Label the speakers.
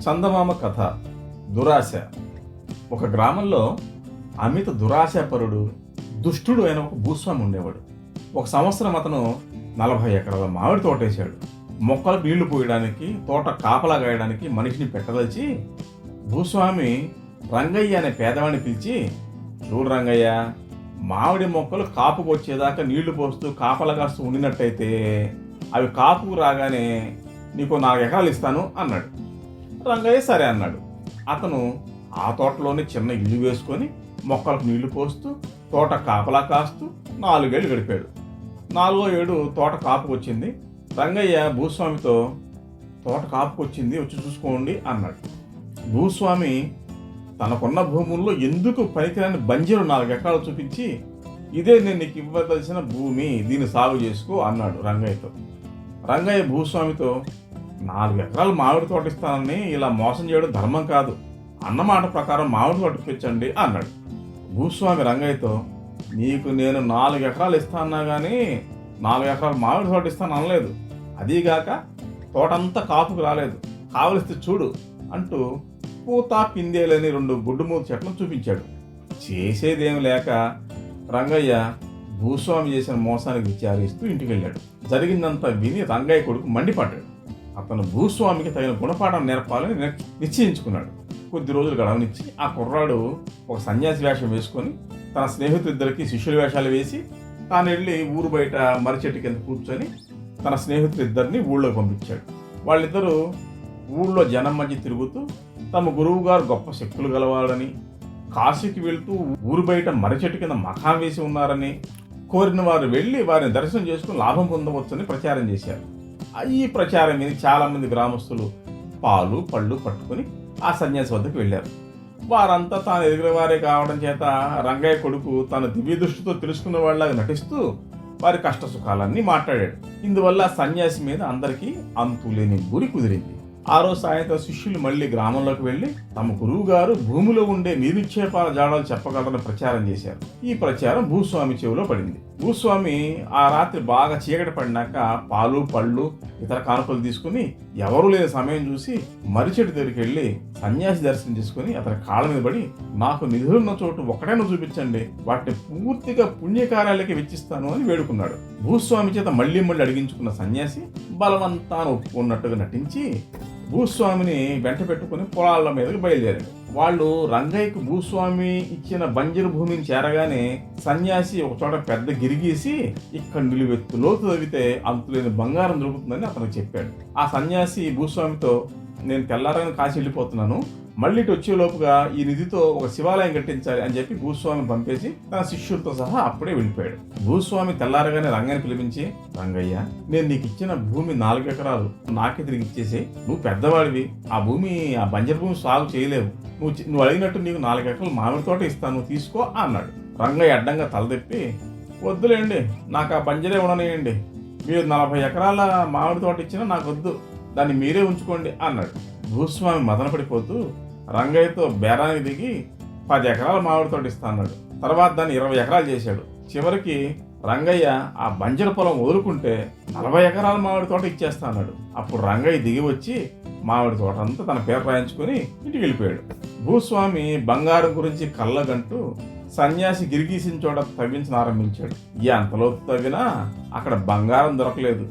Speaker 1: చందమామ కథ. దురాశ. ఒక గ్రామంలో అమిత దురాశాపరుడు, దుష్టుడు అయిన ఒక భూస్వామి ఉండేవాడు. ఒక సంవత్సరం అతను 40 ఎకరాల మామిడి తోటేశాడు. మొక్కలకు నీళ్లు పోయడానికి, తోట కాపలా గాయడానికి మనిషిని పెట్టదలిచి భూస్వామి రంగయ్య అనే పేదవాడిని పిలిచి, చూడు రంగయ్య, మామిడి మొక్కలు కాపుకు వచ్చేదాకా నీళ్లు పోస్తూ కాపలా కాస్తూ ఉండినట్టయితే అవి కాపుకు రాగానే నీకు 4 ఎకరాలు ఇస్తాను అన్నాడు. రంగయ్య సరే అన్నాడు. అతను ఆ తోటలోనే చిన్న ఇల్లు వేసుకొని మొక్కలకు నీళ్లు పోస్తూ తోట కాపలా కాస్తూ 4 ఏళ్ళు గడిపాడు. 4వ ఏడు తోట కాపుకు వచ్చింది. రంగయ్య భూస్వామితో, తోట కాపుకు వచ్చింది, వచ్చి చూసుకోండి అన్నాడు. భూస్వామి తనకున్న భూముల్లో ఎందుకు పనికిరాని బంజరు 4 ఎకరాలు చూపించి, ఇదే నేను నీకు ఇవ్వదలసిన భూమి, దీన్ని సాగు చేసుకో అన్నాడు రంగయ్యతో. రంగయ్య భూస్వామితో, 4 ఎకరాలు మామిడి తోట ఇస్తానని ఇలా మోసం చేయడం ధర్మం కాదు, అన్నమాట ప్రకారం మామిడి తోట ఇప్పించండి అన్నాడు. భూస్వామి రంగయ్యతో, నీకు నేను 4 ఎకరాలు ఇస్తానా కానీ 4 ఎకరాలు మామిడి తోట ఇస్తాను అనలేదు, అదీగాక తోటంతా కాపుకు రాలేదు, కావలిస్తే చూడు అంటూ పూత పిందేలని 2 గుడ్డుమూత చెట్లను చూపించాడు. చేసేదేం లేక రంగయ్య భూస్వామి చేసిన మోసానికి విచారిస్తూ ఇంటికి వెళ్ళాడు. జరిగిందంతా విని రంగయ్య కొడుకు మండిపడ్డాడు. అతను భూస్వామికి తగిన గుణపాఠం నేర్పాలని నిశ్చయించుకున్నాడు. కొద్ది రోజులు గడవనిచ్చి ఆ కుర్రాడు ఒక సన్యాసి వేషం వేసుకొని తన స్నేహితులిద్దరికి శిష్యుల వేషాలు వేసి తాను వెళ్ళి ఊరు బయట మర్రి చెట్టు కింద కూర్చొని తన స్నేహితులిద్దరిని ఊళ్ళోకి పంపించాడు. వాళ్ళిద్దరూ ఊళ్ళో జనం మధ్య తిరుగుతూ తమ గురువు గారు గొప్ప శక్తులు గలవాడని, కాశీకి వెళ్తూ ఊరు బయట మర్రి చెట్టు కింద మఖాం వేసి ఉన్నారని, కోరిన వారు వెళ్ళి వారిని దర్శనం చేసుకుని లాభం పొందవచ్చని ప్రచారం చేశారు. ఈ ప్రచారం మీద చాలా మంది గ్రామస్తులు పాలు పళ్ళు పట్టుకుని ఆ సన్యాసి వద్దకు వెళ్ళారు. వారంతా తాను ఎదిగిన వారే కావడం చేత రంగయ్య కొడుకు తన దివ్య దృష్టితో తెలుసుకున్న వాళ్ళగా నటిస్తూ వారి కష్ట సుఖాలన్నీ మాట్లాడాడు. ఇందువల్ల సన్యాసి మీద అందరికీ అంతులేని గురి కుదిరింది. ఆ రోజు సాయంత్రం శిష్యులు మళ్ళీ గ్రామంలోకి వెళ్లి తమ గురువు గారు భూమిలో ఉండే నిరుక్షేపాల జాడాలు చెప్పగలరని ప్రచారం చేశారు. ఈ ప్రచారం భూస్వామి చెవిలో పడింది. భూస్వామి ఆ రాత్రి బాగా చీకటి పడినాక పాలు పళ్ళు ఇతర కానుకలు తీసుకుని ఎవరూ లేని సమయం చూసి మర్రిచెట్టు దగ్గరికి వెళ్ళి సన్యాసి దర్శనం చేసుకుని అతని కాళ్ళ మీద పడి, నాకు నిధులున్న చోటు ఒకటైనా చూపించండి, వాటిని పూర్తిగా పుణ్యకార్యాలకి వెచ్చిస్తాను అని వేడుకున్నాడు. భూస్వామి చేత మళ్ళీ అడిగించుకున్న సన్యాసి బలవంతాన ఒప్పుకున్నట్టుగా నటించి భూస్వామిని వెంట పెట్టుకుని పొలాల మీదకి బయలుదేరాడు. వాళ్ళు రంగయ్యకు భూస్వామి ఇచ్చిన బంజరు భూమిని చేరగానే సన్యాసి ఒక చోట పెద్ద గిరిగీసి, ఇక్కడ నిలువెత్తు లోతు తవ్వితే అంతులేని బంగారం దొరుకుతుందని అతనికి చెప్పాడు. ఆ సన్యాసి భూస్వామితో, నేను తెల్లారని కాశీ వెళ్ళిపోతున్నాను, మళ్ళీ ఇటు వచ్చేలోపుగా ఈ నిధితో ఒక శివాలయం కట్టించాలి అని చెప్పి భూస్వామిని పంపేసి తన శిష్యులతో సహా అప్పుడే వెళ్ళిపోయాడు. భూస్వామి తెల్లారగానే రంగయ్యని పిలిపించి, రంగయ్య, నేను నీకు ఇచ్చిన భూమి 4 ఎకరాలు నాకే తిరిగి ఇచ్చేసి, నువ్వు పెద్దవాడివి, ఆ భూమి ఆ బంజరు భూమి సాగు చేయలేవు, నువ్వు అడిగినట్టు నీకు 4 ఎకరాలు మామిడి తోట ఇస్తాను, తీసుకో అన్నాడు. రంగయ్య అడ్డంగా తలదెప్పి, వద్దులేండి, నాకు ఆ బంజరే ఉండనియండి, మీరు 40 ఎకరాల మామిడి తోట ఇచ్చినా నాకు వద్దు, దాన్ని మీరే ఉంచుకోండి అన్నాడు. భూస్వామి మదనపడిపోతూ రంగయ్యతో బేరానికి దిగి 10 ఎకరాల మామిడి తోట ఇస్తా అన్నాడు. తర్వాత దాన్ని 20 ఎకరాలు చేశాడు. చివరికి రంగయ్య ఆ బంజరు పొలం వదులుకుంటే 40 ఎకరాల మామిడి తోట ఇచ్చేస్తా అన్నాడు. అప్పుడు రంగయ్య దిగి వచ్చి మామిడి తోట అంతా తన పేరు రాయించుకుని ఇంటికి వెళ్ళిపోయాడు. భూస్వామి బంగారం గురించి కళ్ళగంటూ సన్యాసి గిరిగీసిన చోట తవ్వించడం ఆరంభించాడు. అంతలోతు తవ్వినా అక్కడ బంగారం దొరకలేదు.